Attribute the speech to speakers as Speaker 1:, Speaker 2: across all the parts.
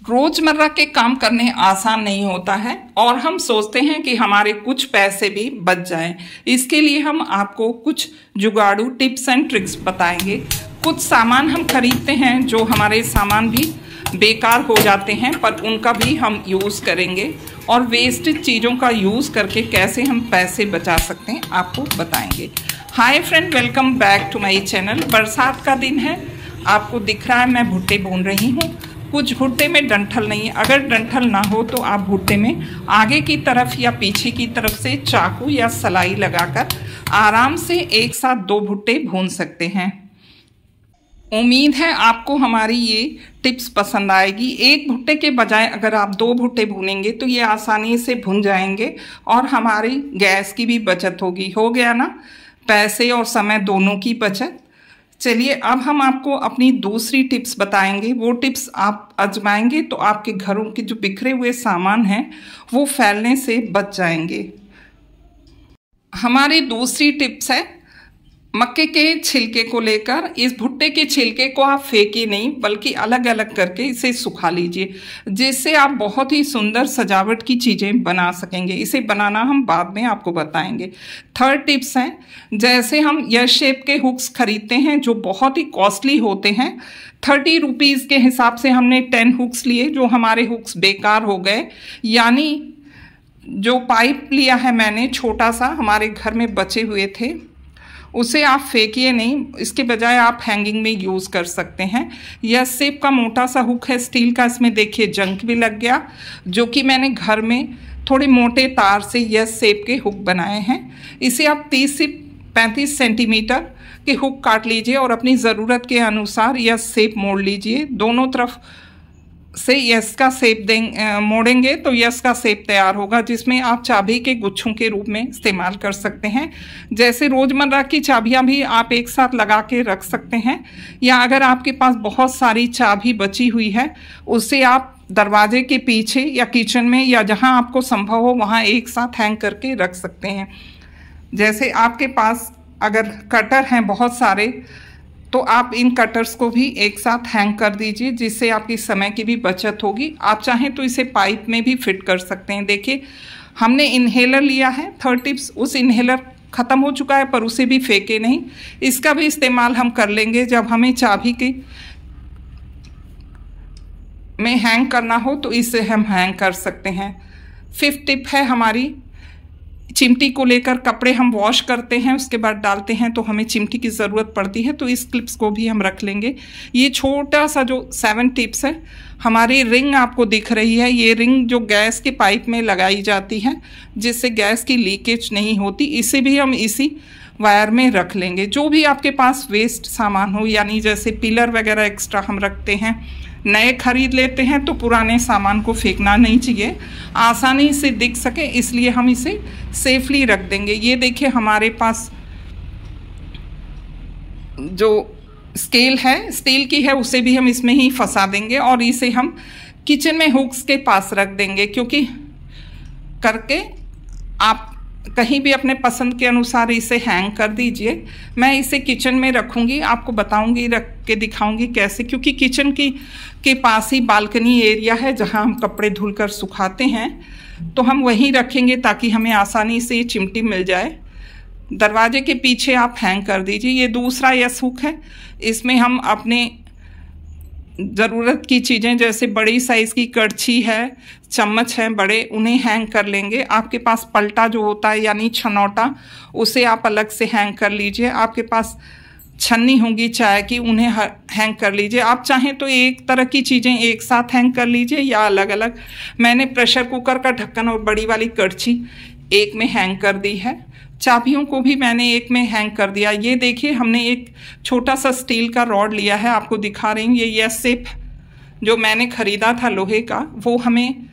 Speaker 1: रोजमर्रा के काम करने आसान नहीं होता है और हम सोचते हैं कि हमारे कुछ पैसे भी बच जाएं। इसके लिए हम आपको कुछ जुगाड़ू टिप्स एंड ट्रिक्स बताएंगे। कुछ सामान हम खरीदते हैं जो हमारे सामान भी बेकार हो जाते हैं, पर उनका भी हम यूज़ करेंगे और वेस्टेज चीज़ों का यूज़ करके कैसे हम पैसे बचा सकते हैं आपको बताएंगे। Hi friend, welcome back to my channel. बरसात का दिन है, आपको दिख रहा है मैं भुट्टे भून रही हूँ। कुछ भुट्टे में डंठल नहीं है, अगर डंठल ना हो तो आप भुट्टे में आगे की तरफ या पीछे की तरफ से चाकू या सलाई लगाकर आराम से एक साथ 2 भुट्टे भून सकते हैं। उम्मीद है आपको हमारी ये टिप्स पसंद आएगी। एक भुट्टे के बजाय अगर आप 2 भुट्टे भूनेंगे तो ये आसानी से भुन जाएंगे और हमारी गैस की भी बचत होगी। हो गया ना, पैसे और समय दोनों की बचत। चलिए अब हम आपको अपनी दूसरी टिप्स बताएंगे। वो टिप्स आप आजमाएंगे तो आपके घरों के जो बिखरे हुए सामान हैं वो फैलने से बच जाएंगे। हमारी दूसरी टिप्स है मक्के के छिलके को लेकर। इस भुट्टे के छिलके को आप फेंकिए नहीं, बल्कि अलग अलग करके इसे सुखा लीजिए, जिससे आप बहुत ही सुंदर सजावट की चीज़ें बना सकेंगे। इसे बनाना हम बाद में आपको बताएंगे। थर्ड टिप्स है, जैसे हम यस शेप के हुक्स खरीदते हैं जो बहुत ही कॉस्टली होते हैं। 30 रुपीज़ के हिसाब से हमने 10 हुक्स लिए जो हमारे हुक्स बेकार हो गए। यानी जो पाइप लिया है मैंने छोटा सा, हमारे घर में बचे हुए थे, उसे आप फेंकिए नहीं, इसके बजाय आप हैंगिंग में यूज़ कर सकते हैं। यह शेप का मोटा सा हुक है स्टील का, इसमें देखिए जंग भी लग गया, जो कि मैंने घर में थोड़े मोटे तार से यह शेप के हुक बनाए हैं। इसे आप 30 से 35 सेंटीमीटर के हुक काट लीजिए और अपनी ज़रूरत के अनुसार यह शेप मोड़ लीजिए। दोनों तरफ से यस का शेप मोड़ेंगे तो यस का शेप तैयार होगा, जिसमें आप चाबी के गुच्छों के रूप में इस्तेमाल कर सकते हैं। जैसे रोज़मर्रा की चाबियां भी आप एक साथ लगा के रख सकते हैं, या अगर आपके पास बहुत सारी चाबी बची हुई है उससे आप दरवाजे के पीछे या किचन में या जहां आपको संभव हो वहां एक साथ हैंग करके रख सकते हैं। जैसे आपके पास अगर कटर हैं बहुत सारे, तो आप इन कटर्स को भी एक साथ हैंग कर दीजिए, जिससे आपकी समय की भी बचत होगी। आप चाहें तो इसे पाइप में भी फिट कर सकते हैं। देखिए हमने इन्हेलर लिया है। थर्ड टिप्स, उस इन्हेलर ख़त्म हो चुका है पर उसे भी फेंके नहीं, इसका भी इस्तेमाल हम कर लेंगे जब हमें चाबी की में हैंग करना हो तो इसे हम हैंग कर सकते हैं। 5th टिप है हमारी चिमटी को लेकर। कपड़े हम वॉश करते हैं उसके बाद डालते हैं तो हमें चिमटी की ज़रूरत पड़ती है, तो इस क्लिप्स को भी हम रख लेंगे। ये छोटा सा जो 7 टिप्स है, हमारी रिंग आपको दिख रही है, ये रिंग जो गैस के पाइप में लगाई जाती है जिससे गैस की लीकेज नहीं होती, इसे भी हम इसी वायर में रख लेंगे। जो भी आपके पास वेस्ट सामान हो, यानी जैसे पिलर वगैरह एक्स्ट्रा हम रखते हैं, नए खरीद लेते हैं तो पुराने सामान को फेंकना नहीं चाहिए, आसानी से दिख सके इसलिए हम इसे सेफली रख देंगे। ये देखिए हमारे पास जो स्केल है स्टील की है, उसे भी हम इसमें ही फंसा देंगे और इसे हम किचन में हुक्स के पास रख देंगे, क्योंकि करके आप कहीं भी अपने पसंद के अनुसार इसे हैंग कर दीजिए। मैं इसे किचन में रखूँगी, आपको बताऊँगी, रख के दिखाऊँगी कैसे, क्योंकि किचन के पास ही बालकनी एरिया है जहाँ हम कपड़े धुलकर सुखाते हैं, तो हम वहीं रखेंगे ताकि हमें आसानी से ये चिमटी मिल जाए। दरवाजे के पीछे आप हैंग कर दीजिए। ये दूसरा यस हुक है, इसमें हम अपने ज़रूरत की चीज़ें जैसे बड़ी साइज़ की कड़छी है, चम्मच है बड़े, उन्हें हैंग कर लेंगे। आपके पास पलटा जो होता है यानी छनौटा, उसे आप अलग से हैंग कर लीजिए। आपके पास छन्नी होंगी चाय की, उन्हें हैंग कर लीजिए। आप चाहें तो एक तरह की चीज़ें एक साथ हैंग कर लीजिए या अलग अलग। मैंने प्रेशर कुकर का ढक्कन और बड़ी वाली कड़छी एक में हैंग कर दी है। चाबियों को भी मैंने एक में हैंग कर दिया। ये देखिए हमने एक छोटा सा स्टील का रॉड लिया है, आपको दिखा रही हूँ। ये यस शेप जो मैंने ख़रीदा था लोहे का, वो हमें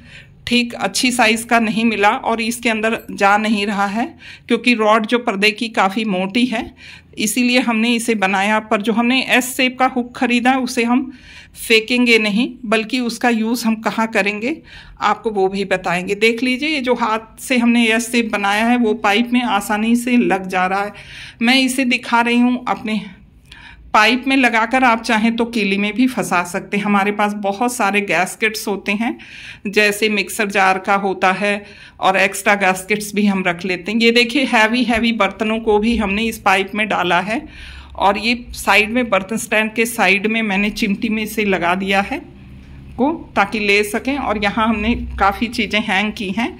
Speaker 1: ठीक अच्छी साइज़ का नहीं मिला और इसके अंदर जा नहीं रहा है, क्योंकि रॉड जो पर्दे की काफ़ी मोटी है, इसीलिए हमने इसे बनाया। पर जो हमने एस शेप का हुक ख़रीदा है उसे हम फेंकेंगे नहीं, बल्कि उसका यूज़ हम कहाँ करेंगे आपको वो भी बताएंगे। देख लीजिए ये जो हाथ से हमने एस शेप बनाया है वो पाइप में आसानी से लग जा रहा है। मैं इसे दिखा रही हूँ अपने पाइप में लगाकर आप चाहें तो कीली में भी फंसा सकते हैं। हमारे पास बहुत सारे गैस्केट्स होते हैं, जैसे मिक्सर जार का होता है, और एक्स्ट्रा गैस्केट्स भी हम रख लेते हैं। ये देखिए हैवी बर्तनों को भी हमने इस पाइप में डाला है, और ये साइड में बर्तन स्टैंड के साइड में मैंने चिमटी में से लगा दिया है को, ताकि ले सकें। और यहाँ हमने काफ़ी चीज़ें हैंग की हैं,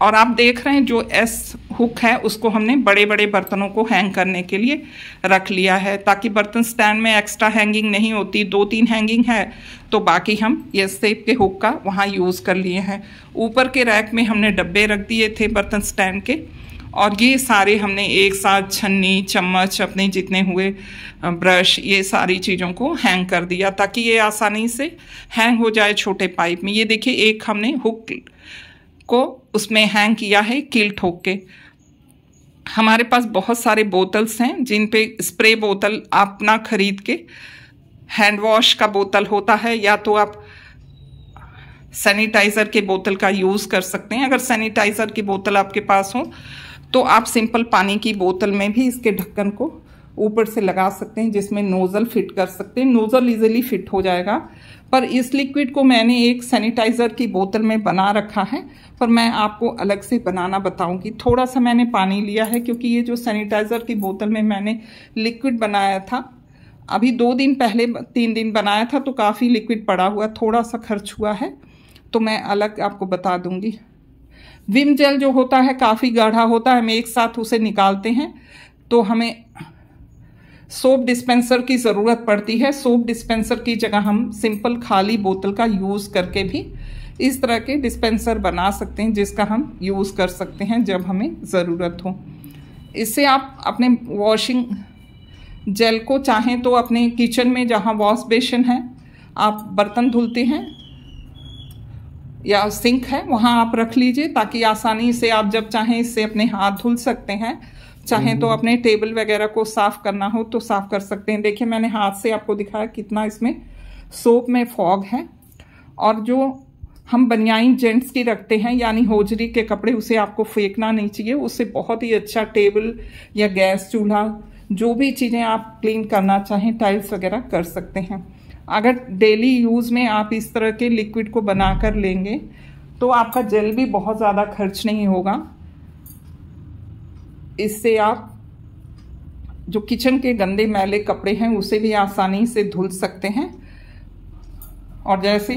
Speaker 1: और आप देख रहे हैं जो एस हुक है उसको हमने बड़े बड़े बर्तनों को हैंग करने के लिए रख लिया है, ताकि बर्तन स्टैंड में एक्स्ट्रा हैंगिंग नहीं होती। 2-3 हैंगिंग है तो बाकी हम ये शेप के हुक का वहाँ यूज़ कर लिए हैं। ऊपर के रैक में हमने डब्बे रख दिए थे बर्तन स्टैंड के, और ये सारे हमने एक साथ छन्नी, चम्मच, अपने जितने हुए ब्रश, ये सारी चीज़ों को हैंग कर दिया ताकि ये आसानी से हैंग हो जाए छोटे पाइप में। ये देखिए एक हमने हुक को उसमें हैंग किया है कील ठोक के। हमारे पास बहुत सारे बोतल्स हैं जिन पे स्प्रे बोतल आप ना खरीद के, हैंड वॉश का बोतल होता है या तो आप सैनिटाइज़र के बोतल का यूज़ कर सकते हैं। अगर सैनिटाइज़र की बोतल आपके पास हो तो आप सिंपल पानी की बोतल में भी इसके ढक्कन को ऊपर से लगा सकते हैं, जिसमें नोज़ल फिट कर सकते हैं। नोज़ल इजीली फिट हो जाएगा, पर इस लिक्विड को मैंने एक सैनिटाइज़र की बोतल में बना रखा है, पर मैं आपको अलग से बनाना बताऊंगी। थोड़ा सा मैंने पानी लिया है क्योंकि ये जो सैनिटाइज़र की बोतल में मैंने लिक्विड बनाया था, अभी 2 दिन पहले 3 दिन बनाया था, तो काफ़ी लिक्विड पड़ा हुआ, थोड़ा सा खर्च हुआ है, तो मैं अलग आपको बता दूंगी। विम जेल जो होता है काफ़ी गाढ़ा होता है, हम एक साथ उसे निकालते हैं तो हमें सोप डिस्पेंसर की ज़रूरत पड़ती है। सोप डिस्पेंसर की जगह हम सिंपल खाली बोतल का यूज़ करके भी इस तरह के डिस्पेंसर बना सकते हैं, जिसका हम यूज़ कर सकते हैं जब हमें ज़रूरत हो। इससे आप अपने वॉशिंग जेल को चाहें तो अपने किचन में जहाँ वॉश बेसिन है, आप बर्तन धुलते हैं या सिंक है, वहाँ आप रख लीजिए ताकि आसानी से आप जब चाहें इससे अपने हाथ धुल सकते हैं। चाहें तो अपने टेबल वगैरह को साफ़ करना हो तो साफ़ कर सकते हैं। देखिए मैंने हाथ से आपको दिखाया कितना इसमें सोप में फॉग है। और जो हम बनियाइन जेंट्स की रखते हैं यानी होजरी के कपड़े, उसे आपको फेंकना नहीं चाहिए, उससे बहुत ही अच्छा टेबल या गैस चूल्हा, जो भी चीज़ें आप क्लीन करना चाहें, टाइल्स वगैरह कर सकते हैं। अगर डेली यूज़ में आप इस तरह के लिक्विड को बना कर लेंगे तो आपका जेल भी बहुत ज़्यादा खर्च नहीं होगा। इससे आप जो किचन के गंदे मैले कपड़े हैं उसे भी आसानी से धुल सकते हैं। और जैसे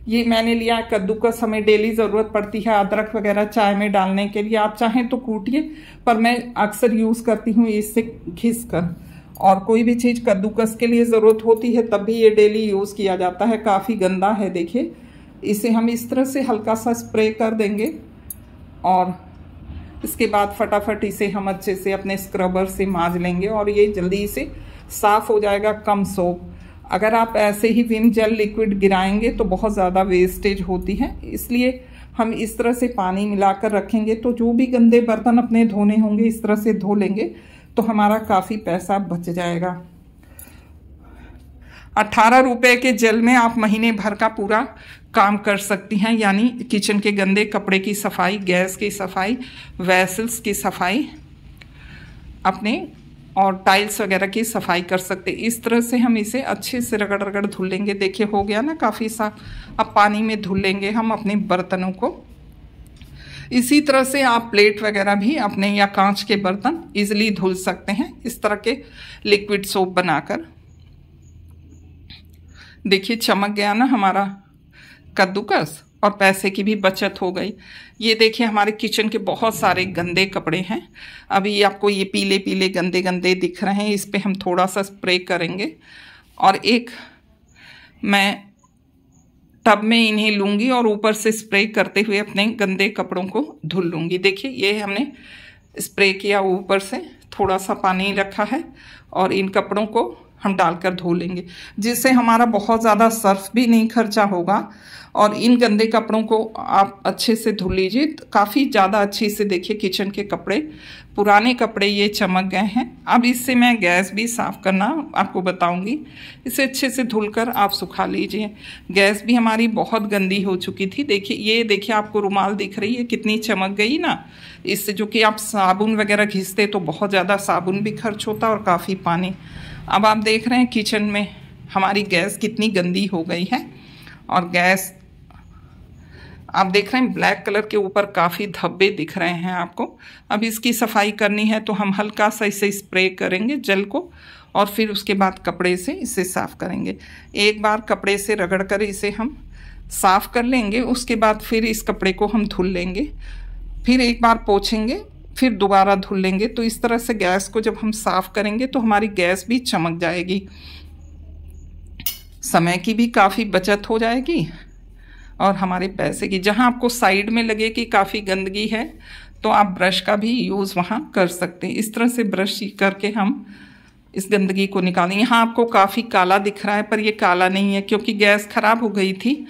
Speaker 1: ये मैंने लिया कद्दूकस, हमें डेली ज़रूरत पड़ती है अदरक वगैरह चाय में डालने के लिए, आप चाहें तो कूटिए, पर मैं अक्सर यूज़ करती हूँ इससे घिस कर। और कोई भी चीज़ कद्दूकस के लिए ज़रूरत होती है तब भी ये डेली यूज़ किया जाता है। काफ़ी गंदा है, देखिए इसे हम इस तरह से हल्का सा स्प्रे कर देंगे, और इसके बाद फटाफट इसे हम अच्छे से अपने स्क्रबर से मांज लेंगे और ये जल्दी से साफ़ हो जाएगा, कम सोप। अगर आप ऐसे ही विम जेल लिक्विड गिराएंगे तो बहुत ज़्यादा वेस्टेज होती है, इसलिए हम इस तरह से पानी मिलाकर रखेंगे तो जो भी गंदे बर्तन अपने धोने होंगे इस तरह से धो लेंगे तो हमारा काफ़ी पैसा बच जाएगा। 18 रुपए के जेल में आप महीने भर का पूरा काम कर सकती हैं, यानी किचन के गंदे कपड़े की सफाई, गैस की सफाई, वेसल्स की सफाई, अपने और टाइल्स वगैरह की सफाई कर सकते। इस तरह से हम इसे अच्छे से रगड़ रगड़ धुल लेंगे। देखिए हो गया ना काफ़ी साफ। अब पानी में धुल लेंगे हम अपने बर्तनों को। इसी तरह से आप प्लेट वगैरह भी अपने या कांच के बर्तन इजीली धुल सकते हैं इस तरह के लिक्विड सोप बनाकर। देखिए चमक गया ना हमारा कद्दूकस, और पैसे की भी बचत हो गई। ये देखिए हमारे किचन के बहुत सारे गंदे कपड़े हैं, अभी आपको ये पीले पीले गंदे गंदे दिख रहे हैं, इस पे हम थोड़ा सा स्प्रे करेंगे और एक मैं टब में इन्हें लूँगी और ऊपर से स्प्रे करते हुए अपने गंदे कपड़ों को धुल लूँगी। देखिए ये हमने स्प्रे किया, ऊपर से थोड़ा सा पानी रखा है और इन कपड़ों को हम डालकर धो लेंगे, जिससे हमारा बहुत ज़्यादा सर्फ भी नहीं खर्चा होगा। और इन गंदे कपड़ों को आप अच्छे से धुल लीजिए, काफ़ी ज़्यादा अच्छे से। देखिए किचन के कपड़े, पुराने कपड़े ये चमक गए हैं। अब इससे मैं गैस भी साफ़ करना आपको बताऊंगी। इसे अच्छे से धुलकर आप सुखा लीजिए। गैस भी हमारी बहुत गंदी हो चुकी थी। देखिए ये देखिए आपको रुमाल दिख रही है, कितनी चमक गई ना इससे। जो कि आप साबुन वगैरह घिसते तो बहुत ज़्यादा साबुन भी खर्च होता और काफ़ी पानी। अब आप देख रहे हैं किचन में हमारी गैस कितनी गंदी हो गई है, और गैस आप देख रहे हैं ब्लैक कलर के ऊपर काफ़ी धब्बे दिख रहे हैं आपको। अब इसकी सफाई करनी है तो हम हल्का सा इसे स्प्रे करेंगे जल को, और फिर उसके बाद कपड़े से इसे साफ़ करेंगे। एक बार कपड़े से रगड़ कर इसे हम साफ़ कर लेंगे, उसके बाद फिर इस कपड़े को हम धुल लेंगे, फिर एक बार पोंछेंगे, फिर दोबारा धुल लेंगे। तो इस तरह से गैस को जब हम साफ़ करेंगे तो हमारी गैस भी चमक जाएगी, समय की भी काफ़ी बचत हो जाएगी और हमारे पैसे की। जहाँ आपको साइड में लगे कि काफ़ी गंदगी है तो आप ब्रश का भी यूज़ वहाँ कर सकते हैं। इस तरह से ब्रश करके हम इस गंदगी को निकालें। यहाँ आपको काफ़ी काला दिख रहा है, पर ये काला नहीं है, क्योंकि गैस ख़राब हो गई थी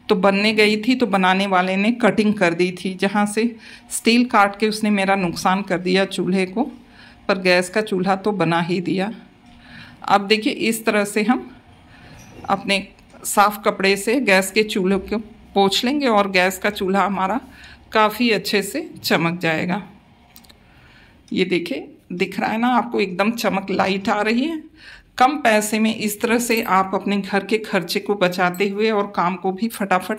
Speaker 1: तो बनने गई थी तो बनाने वाले ने कटिंग कर दी थी, जहाँ से स्टील काट के उसने मेरा नुकसान कर दिया चूल्हे को, पर गैस का चूल्हा तो बना ही दिया। अब देखिए इस तरह से हम अपने साफ़ कपड़े से गैस के चूल्हे को पोंछ लेंगे और गैस का चूल्हा हमारा काफ़ी अच्छे से चमक जाएगा। ये देखिए दिख रहा है ना आपको, एकदम चमक लाइट आ रही है। कम पैसे में इस तरह से आप अपने घर के खर्चे को बचाते हुए और काम को भी फटाफट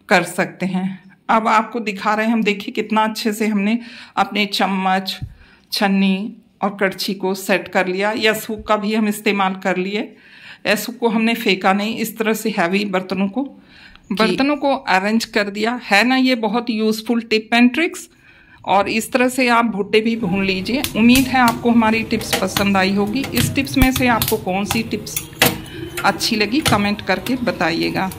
Speaker 1: कर सकते हैं। अब आपको दिखा रहे हैं हम, देखिए कितना अच्छे से हमने अपने चम्मच, छन्नी और कड़छी को सेट कर लिया। यस हुक का भी हम इस्तेमाल कर लिए, एस हुक को हमने फेंका नहीं। इस तरह से हैवी बर्तनों को अरेंज कर दिया है ना। ये बहुत यूज़फुल टिप एंड ट्रिक्स, और इस तरह से आप भुट्टे भी भून लीजिए। उम्मीद है आपको हमारी टिप्स पसंद आई होगी। इस टिप्स में से आपको कौन सी टिप्स अच्छी लगी कमेंट करके बताइएगा।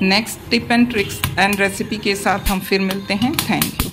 Speaker 1: Next tip and tricks and recipe के साथ हम फिर मिलते हैं। Thank you.